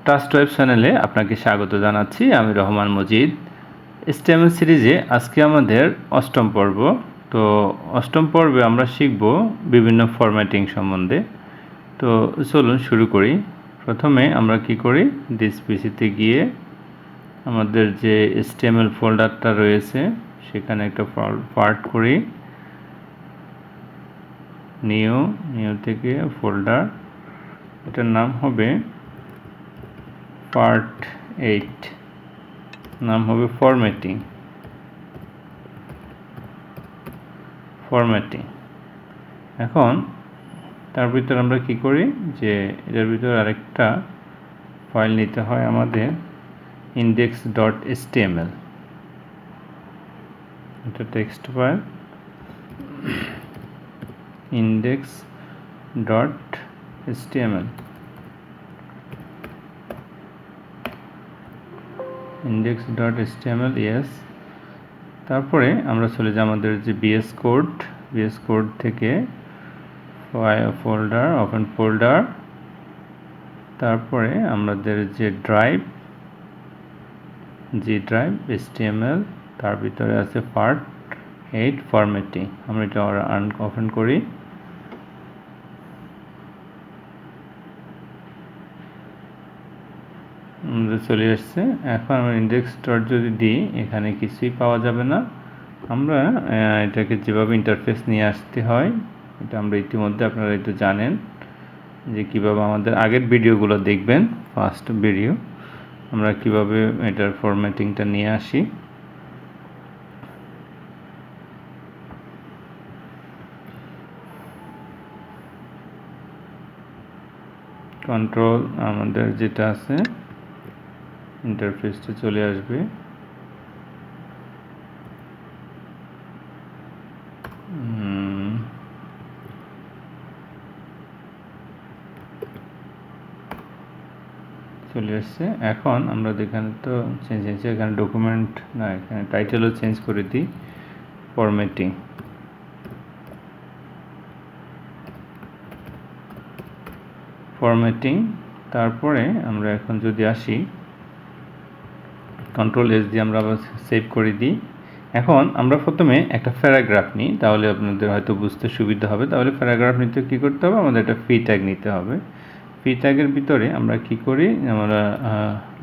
Trust web চ্যানেলে আপনাকে স্বাগত জানাচ্ছি। আমি রহমান মজিদ। HTML সিরিজে আজকে আমাদের অষ্টম পর্ব। তো অষ্টম পর্বে আমরা শিখব বিভিন্ন ফরম্যাটিং সম্বন্ধে। তো চলুন শুরু করি। প্রথমে আমরা কি করি, দিস পিসিতে গিয়ে আমাদের যে HTML ফোল্ডারটা রয়েছে সেখানে একটা পার্ট করি, নিউ থেকে ফোল্ডার, এটার নাম হবে পার্ট 8, নাম হবে ফরম্যাটিং। এখন তার ভিতর আমরা কি করি, যে এটার ভিতর আরেকটা ফাইল নিতে হয় আমাদের, index.html। এটা টেক্সট ফাইল, index.html। yes। তারপরে আমরা চলে যাই আমাদের যে VS কোড থেকে ফোল্ডার, ওপেন ফোল্ডার, তারপরে আমাদের যে ড্রাইভ, HTML, তার ভিতরে আছে পার্ট 8 ফরম্যাটিং। আমরা এটা ওপেন করি। চলে আসছে। এখন আমরা ইন্ডেক্স ডট যদি দিই, এখানে কিছুই পাওয়া যাবে না। আমরা এটাকে যেভাবে ইন্টারফেস নিয়ে আসতে হয়, এটা আমরা ইতিমধ্যে আপনারা একটু জানেন যে কীভাবে আমাদের আগের ভিডিওগুলো দেখবেন, ফার্স্ট ভিডিও, আমরা কিভাবে এটার ফরম্যাটিংটা নিয়ে আসি। কন্ট্রোল আমাদের যেটা আছে, ইন্টারফেসটা চলে আসবে। চলে আসছে। এখন আমরা এখানে তো চেঞ্জ হয়েছে, এখানে ডকুমেন্ট না, এখানে টাইটেলও চেঞ্জ করে দিই, ফরম্যাটিং। তারপরে আমরা এখন যদি আসি, কন্ট্রোল এস দিয়ে আমরা আবার সেভ করে দিই। এখন আমরা প্রথমে একটা প্যারাগ্রাফ নিই, তাহলে আপনাদের হয়তো বুঝতে সুবিধা হবে। তাহলে প্যারাগ্রাফ নিতে কী করতে হবে, আমাদের একটা ফি ট্যাগ নিতে হবে। ফি ট্যাগের ভিতরে আমরা কি করি, আমরা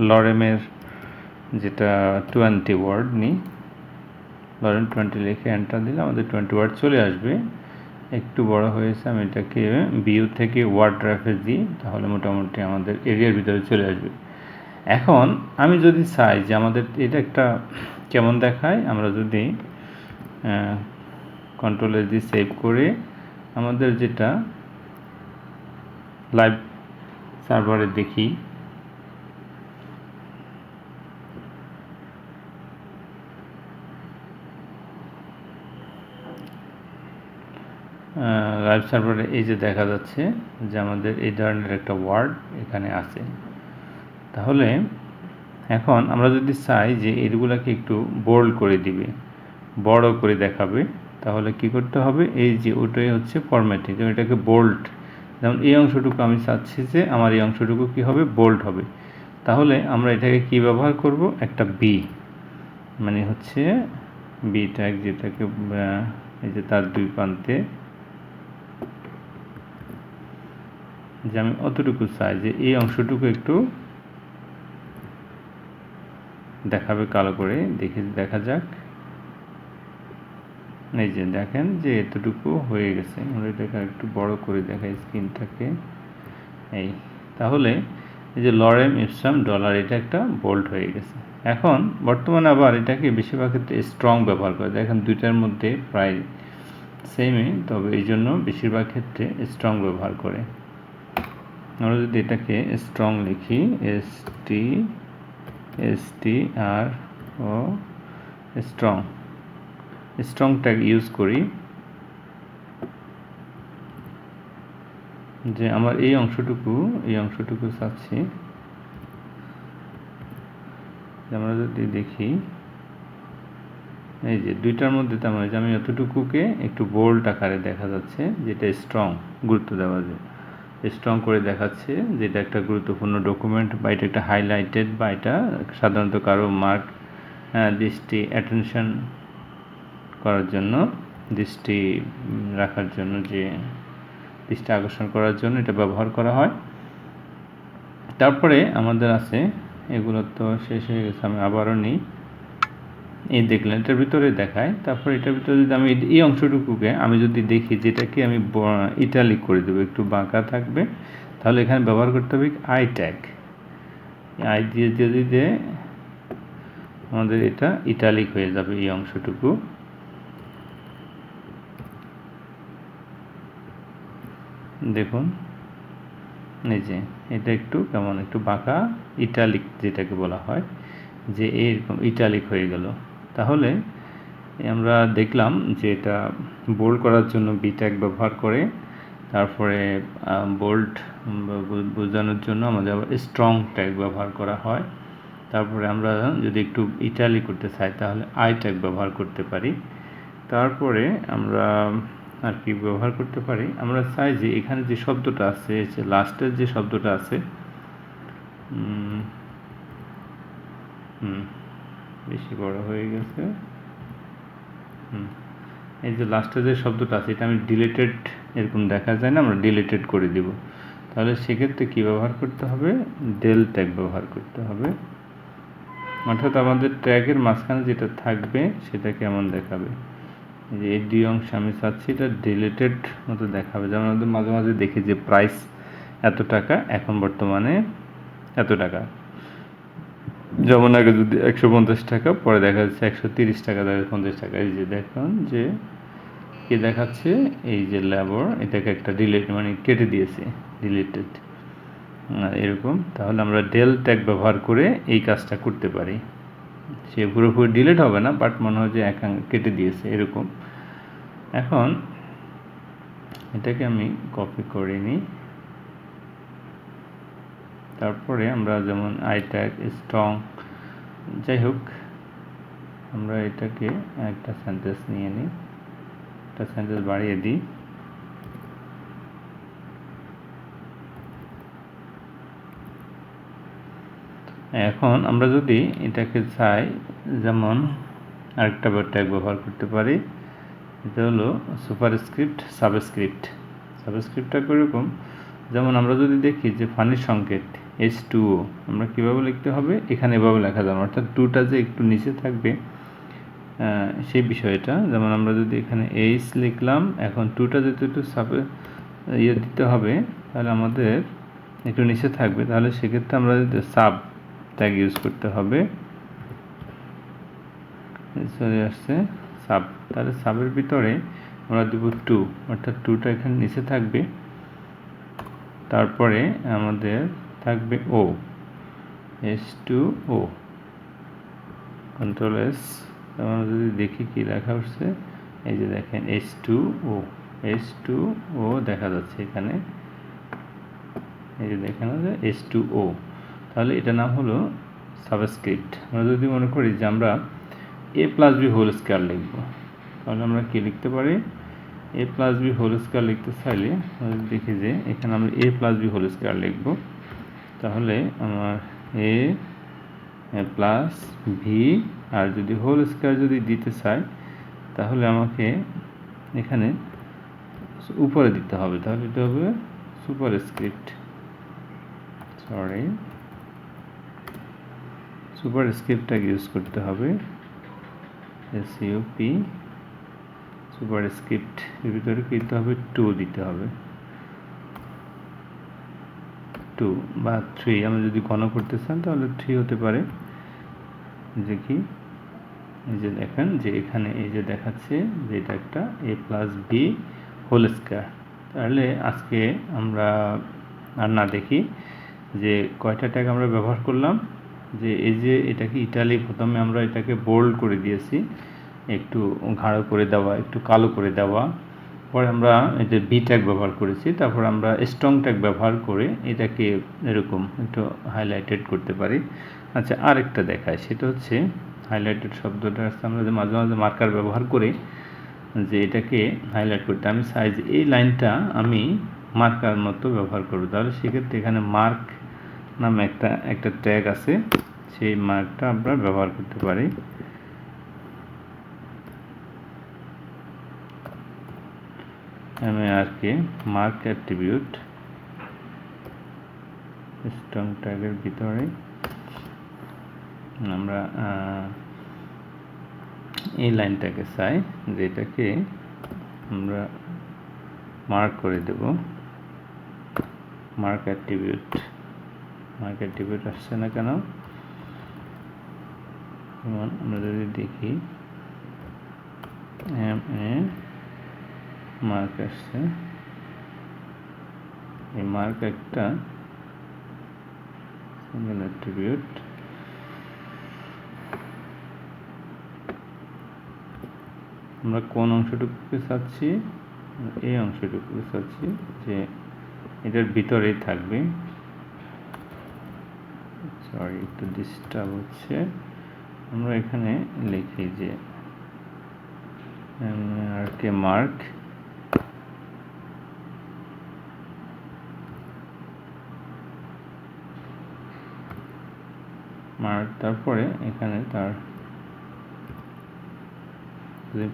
লরেমের যেটা 20 ওয়ার্ড নিই, লরেম 20 লিখে এন্টার দিলে আমাদের 20 ওয়ার্ড চলে আসবে। একটু বড় হয়েছে, আমি এটাকে ভিউ থেকে ওয়ার্ড ড্রাইভে দিই, তাহলে মোটামুটি আমাদের এরিয়ার ভিতরে চলে আসবে। এখন আমি যদি চাই যে আমাদের এটা একটা কেমন দেখায়, আমরা যদি কন্ট্রোল এস দিয়ে সেভ করে আমাদের যেটা লাইভ সার্ভারে দেখি, লাইভ সার্ভারে এই যে দেখা যাচ্ছে যে আমাদের এই ধরনের একটা ওয়ার্ড এখানে আছে। তাহলে এখন আমরা যদি চাই যে এগুলাকে একটু বোল্ড করে দিবে, বড় করে দেখাবে, তাহলে কি করতে হবে, এই যে ওটাই হচ্ছে ফরম্যাটিং, যেমন এটাকে বোল্ড, যেমন এই অংশটুকু আমি চাচ্ছি যে আমার এই অংশটুকু কি হবে, বোল্ড হবে। তাহলে আমরা এটাকে কি ব্যবহার করব, একটা বি, মানে হচ্ছে বি ট্যাগ, যেটাকে এই যে তার দুই প্রান্তে, যে আমি অতটুকু চাই যে এই অংশটুকু একটু দেখাবে কালো করে, দেখা যাক। এই যে দেখেন যে এতটুকু হয়ে গেছে। আমরা এটাকে একটু বড় করে দেখাই স্ক্রিনটাকে, এই। তাহলে এই যে লরেম ইপসাম ডলার, এটা একটা বোল্ড হয়ে গেছে। এখন বর্তমানে আবার এটাকে বেশিরভাগ ক্ষেত্রে স্ট্রং ব্যবহার করে, দেখেন দুইটার মধ্যে প্রায় সেমই, তবে এই জন্য বেশিরভাগ ক্ষেত্রে স্ট্রং ব্যবহার করে। আমরা যদি এটাকে স্ট্রং লিখি, STR ও স্ট্রং ট্যাগ ইউজ করি, যে আমার এই অংশটুকু চাচ্ছি, আমরা যদি দেখি এই যে দুইটার মধ্যে, তেমন যে আমি এতটুকুকে একটু বোল্ড আকারে দেখা যাচ্ছে, যেটা স্ট্রং গুরুত্ব দেওয়া যায়। স্ট্রং করে দেখাচ্ছে যে এটা একটা গুরুত্বপূর্ণ ডকুমেন্ট বা এটা একটা হাইলাইটেড বা এটা সাধারণত কারো মার্ক দৃষ্টি অ্যাটেনশন করার জন্য দৃষ্টি রাখার জন্য যে দৃষ্টি আকর্ষণ করার জন্য এটা ব্যবহার করা হয়। তারপরে আমাদের আছে, এগুলো তো শেষ হয়ে গেছে, আমি আবারও নিই। এই দেখলেন এটার ভিতরে দেখায়। তারপরে এটার ভিতরে যদি আমি এই অংশটুকুকে আমি যদি দেখি যেটাকে আমি ইটালিক করে দেবো, একটু বাঁকা থাকবে, তাহলে এখানে ব্যবহার করতে হবে আই ট্যাগ। আই দিয়ে যদি আমাদের এটা ইটালিক হয়ে যাবে এই অংশটুকু। দেখুন এই যে এটা একটু কেমন একটু বাঁকা ইটালিক যেটাকে বলা হয়, যে এরকম ইটালিক হয়ে গেল। তাহলে আমরা দেখলাম যে এটা বোল্ড করার জন্য বি ট্যাগ ব্যবহার করে, তারপরে বোল্ড বোঝানোর জন্য আমাদের আবার স্ট্রং ট্যাগ ব্যবহার করা হয়। তারপরে আমরা যদি একটু ইটালিক করতে চাই তাহলে আই ট্যাগ ব্যবহার করতে পারি। তারপরে আমরা আর কি ব্যবহার করতে পারি, আমরা চাই যে এখানে যে শব্দটা আছে, যে লাস্টের যে শব্দটা আছে, বেশি বড় হয়ে গেছে, এই যে লাস্টে যে শব্দটা আছে এটা আমি ডিলিটেড এরকম দেখা যায় না, আমরা ডিলিটেড করে দিব। তাহলে সেক্ষেত্রে কী ব্যবহার করতে হবে, ডেল ট্যাগ ব্যবহার করতে হবে। অর্থাৎ আমাদের ট্যাগের মাঝখানে যেটা থাকবে সেটা কেমন দেখাবে, যে এই দুই অংশ আমি চাচ্ছি এটা ডিলিটেড মতো দেখাবে। যেমন আমাদের মাঝে মাঝে দেখি যে প্রাইস এত টাকা, এখন বর্তমানে এত টাকা, যেমন আগে যদি 150 টাকা, পরে দেখা যাচ্ছে 130 টাকা, 50 টাকা। এই যে দেখুন যে কি দেখাচ্ছে, এই যে লেবার এটাকে একটা ডিলিট মানে কেটে দিয়েছে, ডিলিটেড এরকম। তাহলে আমরা ডেল ট্যাগ ব্যবহার করে এই কাজটা করতে পারি। সে পুরোপুরি ডিলিট হবে না, বাট মনে হয় যে কেটে দিয়েছে এরকম। এখন এটাকে আমি কপি করে নিই। তারপরে আমরা যেমন আই ট্যাগ স্ট্রং, যাই হোক আমরা এটাকে একটা সেন্টেন্স নিয়ে নিই, একটা সেন্টেন্স বাড়িয়ে দিই। এখন আমরা যদি এটাকে চাই, যেমন আরেকটা ট্যাগ ব্যবহার করতে পারি, এটা হলো সুপারস্ক্রিপ্ট সাবস্ক্রিপ্ট। সাবস্ক্রিপ্টটা কীরকম, যেমন আমরা যদি দেখি যে ফানির সংকেত H2O আমরা কীভাবে লিখতে হবে, এখানে এভাবে লেখা যাবে, অর্থাৎ টুটা যে একটু নিচে থাকবে সেই বিষয়টা। যেমন আমরা যদি এখানে H লিখলাম, এখন টুটা যেহেতু একটু দিতে হবে, তাহলে আমাদের একটু নিচে থাকবে, তাহলে সেক্ষেত্রে আমরা সাব ট্যাগ ইউজ করতে হবে। চলে আসছে সাব, তাহলে সাবের ভিতরে আমরা দেব টু, অর্থাৎ টুটা এখানে নিচে থাকবে। তারপরে আমাদের থাকবে ও, H2O, কন্ট্রোল এস। আমরা যদি দেখি কি লেখা হচ্ছে, এই যে দেখেন H2O, H2O দেখা যাচ্ছে এখানে, এই যে দেখানো যায় H2O। তাহলে এটা নাম হলো সাবস্ক্রিপ্ট। আমরা যদি মনে করি যে আমরা A+B হোল স্কয়ার লিখব, তাহলে আমরা কি লিখতে পারি, A+B হোল স্কয়ার লিখতে চাইলে আমরা দেখি যে এখানে আমরা A+B হোল স্কয়ার লিখব। তাহলে আমার A+B, আর যদি হোল স্কয়ার যদি দিতে চাই তাহলে আমাকে এখানে উপরে দিতে হবে, তাহলে এটা হবে সুপারস্ক্রিপ্ট, সুপারস্ক্রিপ্টটা ইউজ করতে হবে, SUP সুপারস্ক্রিপ্ট। এর ভিতরে কি দিতে হবে, 2 দিতে হবে, 2 বা 3। আমরা যদি ঘন করতে চান তাহলে 3 হতে পারে। যে কি, এই যে দেখেন যে এখানে এই যে দেখাচ্ছে যে এটা একটা A+B হোল স্কয়ার। তাহলে আজকে আমরা আর না দেখি যে কয়টা ট্যাগ আমরা ব্যবহার করলাম, যে এই যে এটাকে ইটালি, প্রথমে আমরা এটাকে বোল্ড করে দিয়েছি, একটু গাঢ় করে দেওয়া, একটু কালো করে দেওয়া, পরে আমরা এই যে বি ট্যাগ ব্যবহার করেছি, তারপর আমরা স্ট্রং ট্যাগ ব্যবহার করে এটাকে এরকম একটু হাইলাইটেড করতে পারি। আচ্ছা, আরেকটা দেখায়, সেটা হচ্ছে হাইলাইটেড শব্দটা আমরা যে মাঝে মাঝে মার্কার ব্যবহার করে যে এটাকে হাইলাইট করতে, আমি চাই যে এই লাইনটা আমি মার্কার মতো ব্যবহার করব। তাহলে সেক্ষেত্রে এখানে মার্ক নামে একটা ট্যাগ আছে, সেই মার্কটা আমরা ব্যবহার করতে পারি। MARK মার্ক অ্যাট্রিবিউট স্ট্রং ট্যাগের ভিতরে আমরা এই লাইনটাকে চাই, যেটাকে আমরা মার্ক করে দেব মার্ক অ্যাট্রিবিউট আসছে না কেন? যেমন আমরা যদি দেখি মার্ক আসছে, এই মার্ক একটা সিঙ্গেল অ্যাট্রিবিউট। আমরা কোন অংশটুকুকে চাচ্ছি? এই অংশটুকুকে চাচ্ছি যে এটার ভিতরেই থাকবে। সরি, একটু ডিস্টার্ব হচ্ছে। আমরা এখানে লিখি যে মার্ক তারপরে এখানে তার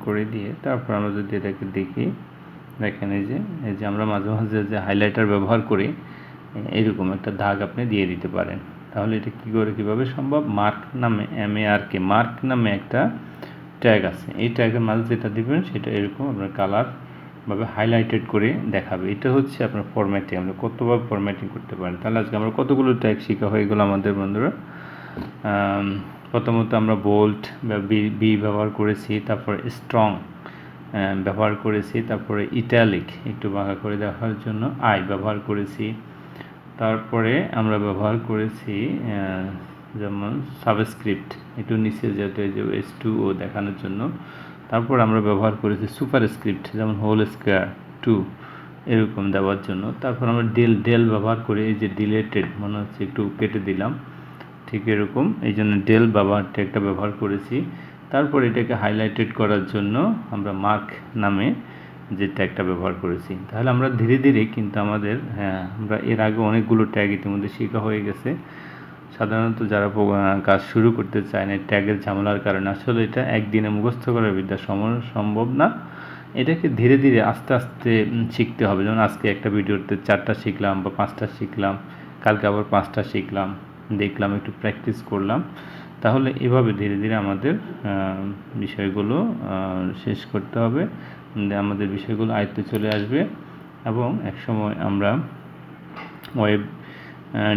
করে দিয়ে তারপর আমরা যদি এটাকে দেখি, দেখেন এই যে আমরা মাঝে মাঝে যে হাইলাইটার ব্যবহার করি, এরকম একটা দাগ আপনি দিয়ে দিতে পারেন। তাহলে এটা কিভাবে সম্ভব? মার্ক নামে মার্ক নামে একটা ট্যাগ আছে, এই ট্যাগের মাঝে যেটা দিবেন সেটা এরকম আপনার কালার ভাবে হাইলাইটেড করে দেখাবে। এটা হচ্ছে আপনার ফরম্যাটিং, আমরা কতভাবে ফরম্যাটিং করতে পারেন। তাহলে আজকে আমরা কতগুলো ট্যাগ শেখা হয়ে গেল আমাদের বন্ধুরা। প্রথমত আমরা বোল্ড বা বি ব্যবহার করেছি, তারপরে স্ট্রং ব্যবহার করেছি, তারপরে ইটালিক একটু বাঁকা করে দেখার জন্য আই ব্যবহার করেছি, তারপরে আমরা ব্যবহার করেছি যেমন সাবস্ক্রিপ্ট একটু নিচে যাতে যে S2O দেখানোর জন্য, তারপর আমরা ব্যবহার করেছি সুপারস্ক্রিপ্ট যেমন হোল স্কোয়ার 2 এরকম দেওয়ার জন্য, তারপর আমরা ডেল ব্যবহার করে এই যে ডিলেটেড মনে হচ্ছে একটু কেটে দিলাম, ঠিক এরকম এই জন্য ডেল একটা ব্যবহার করেছি। তারপর এটাকে হাইলাইটেড করার জন্য আমরা মার্ক নামে যে ট্যাগটা ব্যবহার করেছি। তাহলে আমরা ধীরে ধীরে কিন্তু আমাদের আমরা এর আগে অনেকগুলো ট্যাগ ইতিমধ্যে শেখা হয়ে গেছে। সাধারণত যারা কাজ শুরু করতে চায় না ট্যাগের ঝামেলার কারণে, আসলে এটা একদিনে মুখস্থ করার বিদ্যা সম্ভব না। এটাকে ধীরে ধীরে আস্তে আস্তে শিখতে হবে। যেমন আজকে একটা ভিডিওতে 4টা শিখলাম বা 5টা শিখলাম, কালকে আবার 5টা শিখলাম, দেখলাম, একটু প্র্যাকটিস করলাম। তাহলে এভাবে ধীরে ধীরে আমাদের বিষয়গুলো শেষ করতে হবে, আমাদের বিষয়গুলো আয়ত্তে চলে আসবে এবং একসময় আমরা ওয়েব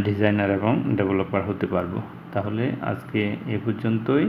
ডিজাইনার এবং ডেভেলপার হতে পারবো। তাহলে আজকে এ পর্যন্তই।